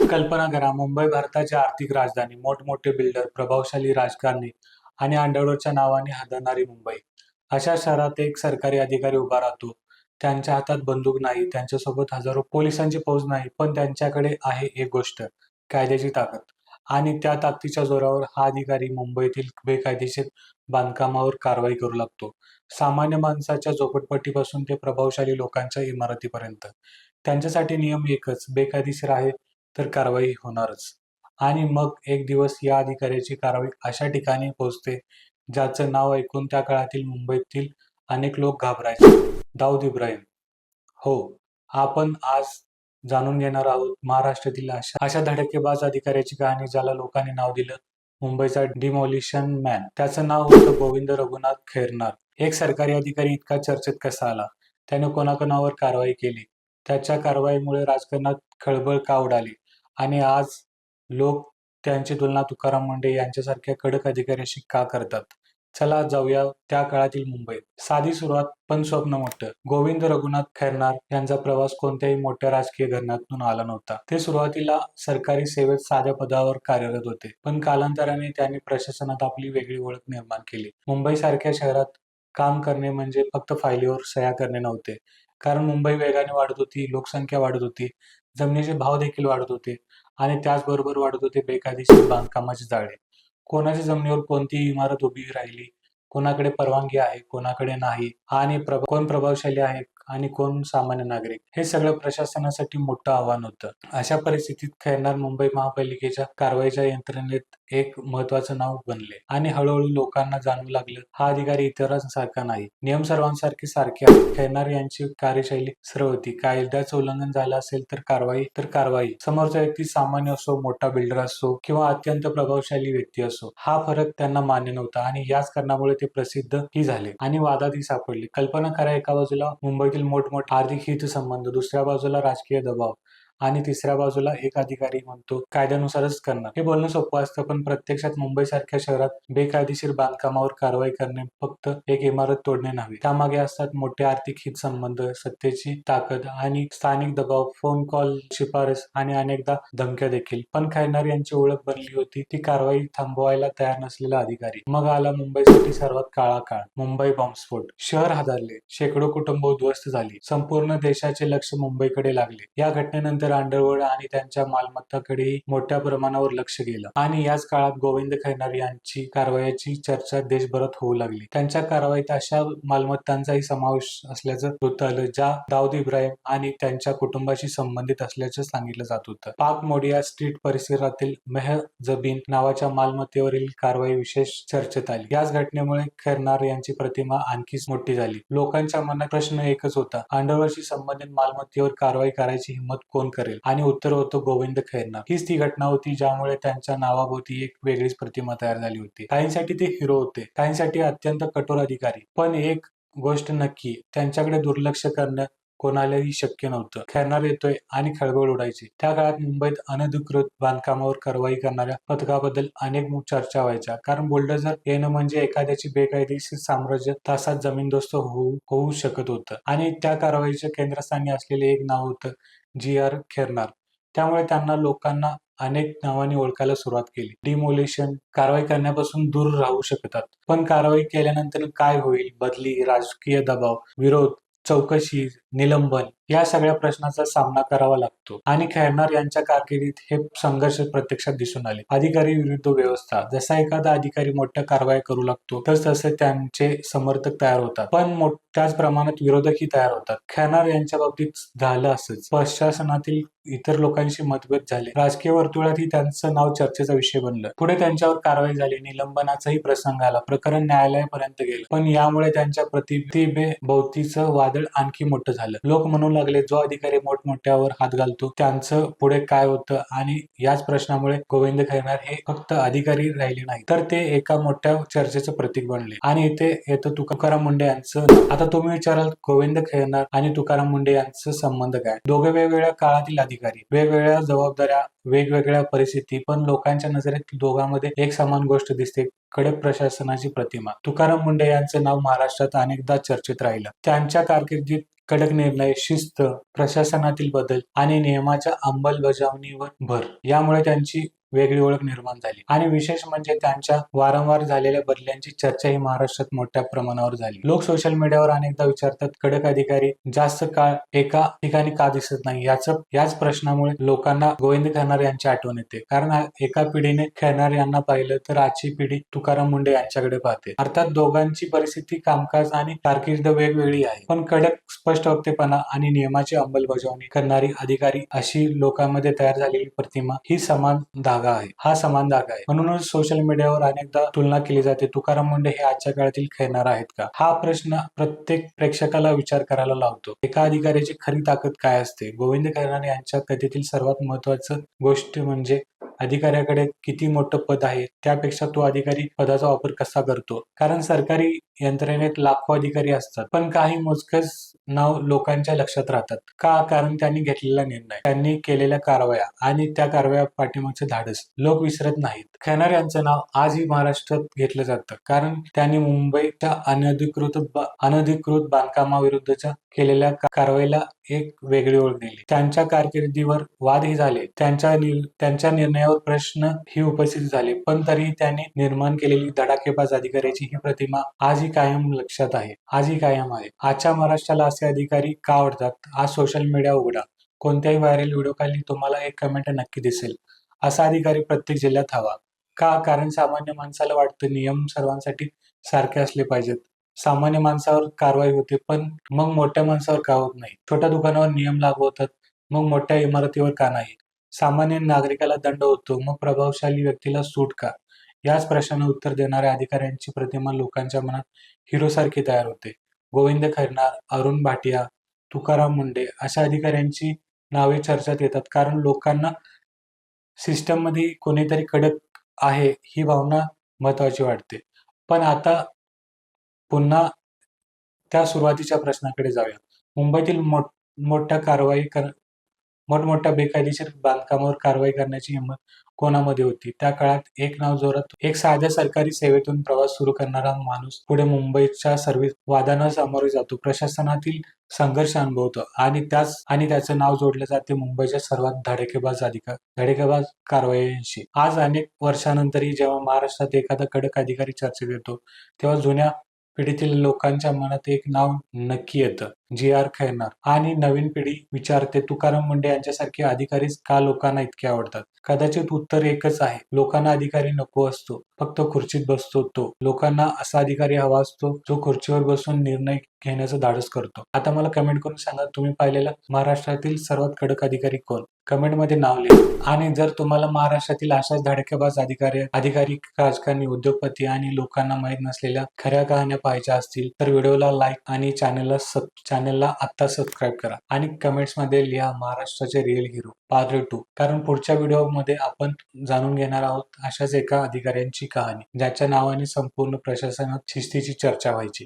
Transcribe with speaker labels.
Speaker 1: कल्पना करा, मुंबई भारताची आर्थिक राजधानी, मोठमोठे बिल्डर, प्रभावशाली राजकारणी आणि अंडरवर्ल्डच्या नावाने हादरणारी मुंबई. अशा शहरात एक सरकारी अधिकारी उभा राहतो. त्यांच्या हातात बंदूक नाही, त्यांच्यासोबत हजारो पोलिसांची फौज नाही, पण त्यांच्याकडे आहे एक गोष्ट, कायद्याची ताकद. आणि त्या ताकदीच्या जोरावर हा अधिकारी मुंबईतील बेकायदेशीर बांधकामावर कारवाई करू लागतो. सामान्य माणसाच्या झोपडपट्टीपासून ते प्रभावशाली लोकांच्या इमारतीपर्यंत. त्यांच्यासाठी नियम एकच, बेकायदेशीर आहे तर कारवाई होणारच. आणि मग एक दिवस या अधिकाऱ्याची कारवाई अशा ठिकाणी पोहोचते, ज्याचं नाव ऐकून त्या काळातील मुंबईतील अनेक लोक घाबरायचे. दाऊद इब्राहिम. हो, आपण आज जाणून घेणार आहोत महाराष्ट्रातील अशा धडकेबाज अधिकाऱ्याची कहाणी, ज्याला लोकांनी नाव दिलं मुंबईचा डिमॉलिशन मॅन. त्याचं नाव होतं गोविंद रघुनाथ खैरनार. एक सरकारी अधिकारी इतका चर्चेत कसा आला? त्याने कोणाकोणावर कारवाई केली? त्याच्या कारवाईमुळे राजकारणात खळबळ का उडाली? आणि आज लोक त्यांची तुलना तुकाराम मुंढे यांच्यासारख्या कडक अधिकाऱ्याशी का करतात? चला जाऊया त्या काळातील मुंबईत. साधी सुरुवात पण स्वप्न मोठं. गोविंद रघुनाथ खैरनार यांचा प्रवास कोणत्याही मोठ्या राजकीय घराण्यातून आला नव्हता. ते सुरुवातीला सरकारी सेवेत साध्या पदावर कार्यरत होते, पण कालांतराने त्यांनी प्रशासनात आपली वेगळी ओळख निर्माण केली. मुंबईसारख्या शहरात काम करणे म्हणजे फक्त फाईलीवर सह्या करणे नव्हते, कारण मुंबई वेगाने वाढत होती, लोकसंख्या वाढत होती, जमिनीचे भाव देखील वाढत होते आणि त्याचबरोबर वाढत होते बेकायदेशीर बांधकामाचे जाळे. कोणाच्या जमिनीवर कोणती इमारत उभी राहिली, कोणाकडे परवानगी आहे, कोणाकडे नाही, आणि कोण प्रभावशाली आहे आणि कोण सामान्य नागरिक, हे सगळं प्रशासनासाठी मोठं आव्हान होतं. अशा परिस्थितीत खैरनार मुंबई महापालिकेच्या कारवाईच्या यंत्रणेत एक महत्वाचं नाव बनले आणि हळूहळू लोकांना जाणवू लागलं, हा अधिकारी इतरांसारखा नाही, नियम सर्वांसारखे सारखे आहेत. खैरनार यांची कार्यशैली सरळ होती. कायद्याचं उल्लंघन झालं असेल तर कारवाई. समोरचा व्यक्ती सामान्य असो, मोठा बिल्डर असो किंवा अत्यंत प्रभावशाली व्यक्ती असो, हा फरक त्यांना मान्य नव्हता आणि याच कारणामुळे ते प्रसिद्धही झाले आणि वादातही सापडले. कल्पना करा, एका बाजूला मुंबईतील मोठमोठे आर्थिक हितसंबंध, दुसऱ्या बाजूला राजकीय दबाव आणि तिसऱ्या बाजूला एक अधिकारी म्हणतो कायद्यानुसारच करणार. हे बोलणं सोपं असतं, पण प्रत्यक्षात मुंबईसारख्या शहरात बेकायदेशीर बांधकामावर कारवाई करणे फक्त एक इमारत तोडणे नव्हे. त्यामागे असतात मोठे आर्थिक हितसंबंध, सत्तेची ताकद आणि स्थानिक दबाव, फोन कॉल, शिफारस आणि अनेकदा धमक्या देखील. पण खैरनार यांची ओळख बनली होती ती कारवाई थांबवायला तयार नसलेला अधिकारी. मग आला मुंबईसाठी सर्वात काळा काळ, मुंबई बॉम्बस्फोट. शहर हादरले, शेकडो कुटुंब उद्ध्वस्त झाली, संपूर्ण देशाचे लक्ष मुंबईकडे लागले. या घटनेनंतर अंडरवर्ल्ड आणि त्यांच्या मालमत्तांकडेही मोठ्या प्रमाणावर लक्ष गेलं आणि याच काळात गोविंद खैरनार यांची कारवाईची चर्चा देशभरात होऊ लागली. त्यांच्या कारवाईत अशा मालमत्तांचाही समावेश असल्याचं वृत्त आलं, ज्या दाऊद इब्राहिम आणि त्यांच्या कुटुंबाशी संबंधित असल्याचं सांगितलं जात होतं. पाक मोडिया स्ट्रीट परिसरातील मेहजबीन नावाच्या मालमत्तेवरील कारवाई विशेष चर्चेत आली. याच घटनेमुळे खैरनार यांची प्रतिमा आणखीच मोठी झाली. लोकांच्या मनात प्रश्न एकच होता, अंडरवर्ल्डशी संबंधित मालमत्तेवर कारवाई करायची हिंमत कोण करेल? आणि उत्तर होतं गोविंद खैरनार. हीच ती घटना होती ज्यामुळे त्यांच्या नावाभोवती एक वेगळीच प्रतिमा तयार झाली होती. काहींसाठी ते हिरो होते, काहींसाठी अत्यंत कठोर अधिकारी. पण एक गोष्ट नक्की, त्यांच्याकडे दुर्लक्ष करणं कोणालाही शक्य नव्हतं. खैरनार येतोय आणि खळबळ उडायची. त्या काळात मुंबईत अनधिकृत बांधकामावर कारवाई करणाऱ्या पथकाबद्दल अनेक चर्चा व्हायच्या, कारण बुलडोझर येणं म्हणजे एखाद्याची बेकायदेशीर साम्राज्य तासात जमीनदोस्त होऊ शकत होतं. आणि त्या कारवाईच्या केंद्रस्थानी असलेले एक नाव होतं जी.आर. खैरनार. त्यामुळे त्यांना लोकांना अनेक नावांनी ओळखायला सुरुवात केली. डिमोलिशन, कारवाई करण्यापासून दूर राहू शकतात, पण कारवाई केल्यानंतर काय होईल? बदली, राजकीय दबाव, विरोध, चौकशी, निलंबन, या सगळ्या प्रश्नांचा सामना करावा लागतो. आणि खैरनार यांच्या कारकिर्दीत हे संघर्ष प्रत्यक्षात दिसून आले. अधिकारी विरुद्ध व्यवस्था. जसा एखादा अधिकारी मोठ्या कारवाया करू लागतो, तसे त्यांचे समर्थक तयार होतात, पण त्याच प्रमाणात विरोधकही तयार होतात. खैरनार यांच्या बाबतीत झालं असंच. प्रशासनातील इतर लोकांशी मतभेद झाले, राजकीय वर्तुळातही त्यांचं नाव चर्चेचा विषय बनलं. पुढे त्यांच्यावर कारवाई झाली, निलंबनाचाही प्रसंग आला, प्रकरण न्यायालयापर्यंत गेलं. पण यामुळे त्यांच्या प्रतिभेभोवतीचं वादळ आणखी मोठं झालं. लोक म्हणू लागले, जो अधिकारी मोठमोठ्यावर हात घालतो त्यांचं पुढे काय होतं? आणि याच प्रश्नामुळे गोविंद खैरनार हे फक्त अधिकारी राहिले नाही, तर ते एका मोठ्या चर्चेचं प्रतीक बनले. आणि इथे येतं तुकाराम मुंढे यांचं नाव. आता तुम्ही विचाराल, गोविंद खैरनार आणि तुकाराम मुंढे यांचा संबंध काय? दोघे वेगवेगळ्या काळातील अधिकारी, वेगवेगळ्या जबाबदाऱ्या, वेगवेगळ्या परिस्थिती, पण लोकांच्या नजरेत दोघांमध्ये एक समान गोष्ट दिसते, कडक प्रशासनाची प्रतिमा. तुकाराम मुंढे यांचं नाव महाराष्ट्रात अनेकदा चर्चेत राहिलं. त्यांच्या कारकिर्दीत कडक निर्णय, शिस्त, प्रशासनातील बदल आणि नियमाच्या अंमलबजावणीवर भर यामुळे त्यांची वेगळी ओळख निर्माण झाली. आणि विशेष म्हणजे त्यांच्या वारंवार झालेल्या बदल्यांची चर्चा ही महाराष्ट्रात मोठ्या प्रमाणावर झाली. लोक सोशल मीडियावर अनेकदा विचारतात, कडक अधिकारी जास्त काळ एका ठिकाणी का दिसत नाही? याच प्रश्नामुळे लोकांना गोविंद खैरनार यांची आठवण येते. कारण एका पिढीने खैरनार यांना पाहिलं तर आजची पिढी तुकाराम मुंढे यांच्याकडे पाहते. अर्थात दोघांची परिस्थिती, कामकाज आणि कारकीर्द वेगवेगळी आहे, पण कडक, स्पष्ट वक्तेपणा आणि नियमाची अंमलबजावणी करणारी अधिकारी अशी लोकांमध्ये तयार झालेली प्रतिमा ही समान धागा आहे. म्हणूनच सोशल मीडियावर अनेकदा तुलना केली जाते. तुकाराम मुंढे हे आजच्या काळातील खैरनार आहेत का? हा प्रश्न प्रत्येक प्रेक्षकाला विचार करायला लावतो. एका अधिकाऱ्याची खरी ताकद काय असते? गोविंद खैरनार यांच्या कथेतील सर्वात महत्वाचं गोष्ट म्हणजे अधिकाऱ्याकडे किती मोठं पद आहे त्यापेक्षा तो अधिकारी पदाचा वापर कसा करतो. कारण सरकारी यंत्रणेत लाखो अधिकारी असतात, पण काही मोजकेच नाव लोकांच्या लक्षात राहतात. का? कारण त्यांनी घेतलेला निर्णय, त्यांनी केलेल्या कारवाया आणि त्या कारवाया पाठीमागचे धाडस लोक विसरत नाहीत. खैरनार यांचं नाव आजही महाराष्ट्रात घेतलं जातं कारण त्यांनी मुंबईच्या अनधिकृत बांधकामाविरुद्धच्या केलेल्या कारवाईला एक वेगळी ओळख दिली. त्यांच्या कारकिर्दीवर वादही झाले, त्यांच्या निर्णयावर प्रश्न ही उपस्थित झाले, पण तरीही त्यांनी निर्माण केलेली धडाकेबाज अधिकाऱ्याची ही प्रतिमा आजही कायम लक्षात आहे, आजच्या महाराष्ट्राला असे अधिकारी का आवडतात? आज सोशल मीडिया उघडा, कोणत्याही व्हायरल व्हिडिओ खाली तुम्हाला एक कमेंट नक्की दिसेल, असा अधिकारी प्रत्येक जिल्ह्यात हवा. का? कारण सामान्य माणसाला वाटतं नियम सर्वांसाठी सारखे असले पाहिजेत. सामान्य माणसावर कारवाई होते, पण मग मोठ्या माणसावर का होत नाही? छोट्या दुकानावर नियम लागू होतात, मग मोठ्या इमारतीवर का नाही? सामान्य नागरिकाला दंड होतो, मग प्रभावशाली व्यक्तीला सूट का? याच प्रश्नांना उत्तर देणाऱ्या अधिकाऱ्यांची प्रतिमा लोकांच्या मनात हिरोसारखी तयार होते. गोविंद खैरनार, अरुण भाटिया, तुकाराम मुंढे अशा अधिकाऱ्यांची नावे चर्चेत येतात कारण लोकांना सिस्टममध्ये कोणीतरी कडक आहे ही भावना महत्वाची वाटते. पण आता पुन्हा त्या सुरुवातीच्या प्रश्नाकडे जाऊया. मुंबईतील मोठमोठ्या बेकायदेशीर बांधकामावर कारवाई करण्याची हिंमत कोणामध्ये होती? त्या काळात एक साध्या सरकारी सेवेतून प्रवास सुरू करणारा माणूस पुढे मुंबईच्या सर्व्हिस वादांना सामोरे जातो, प्रशासनातील संघर्ष अनुभवतो आणि त्याचं नाव जोडले जाते मुंबईच्या सर्वात धडाकेबाज कारवायांशी. आज अनेक वर्षानंतरही जेव्हा महाराष्ट्रात एखादा कडक अधिकारी चर्चेत येतो, तेव्हा जुन्या पिढीतील लोकांच्या मनात एक नाव नक्की येतं, जी.आर. खैरनार. आणि नवीन पिढी विचारते, तुकाराम मुंढे यांच्यासारखे अधिकारीच का लोकांना इतके आवडतात? कदाचित उत्तर एकच आहे, लोकांना अधिकारी नको असतो, फक्त खुर्चीत बसतो तो. लोकांना असा अधिकारी हवा असतो जो खुर्चीवर बसून निर्णय घेण्याचं धाडस करतो. आता मला कमेंट करून सांगा, तुम्ही पाहिलेला महाराष्ट्रातील सर्वात कडक अधिकारी कोण? कमेंटमध्ये नाव लिहा. आणि जर तुम्हाला महाराष्ट्रातील अशाच धडाकेबाज अधिकारी, राजकारणी, उद्योगपती आणि लोकांना माहीत नसलेल्या खऱ्या कहाण्या पाहायच्या असतील तर व्हिडिओला लाईक आणि चॅनलला आत्ता सबस्क्राईब करा आणि कमेंट्समध्ये लिहा महाराष्ट्राचे रिअल हिरो पार्ट 2. कारण पुढच्या व्हिडिओमध्ये आपण जाणून घेणार आहोत अशाच एका अधिकाऱ्यांची कहाणी, ज्याच्या नावाने संपूर्ण प्रशासनात शिस्तीची चर्चा व्हायची.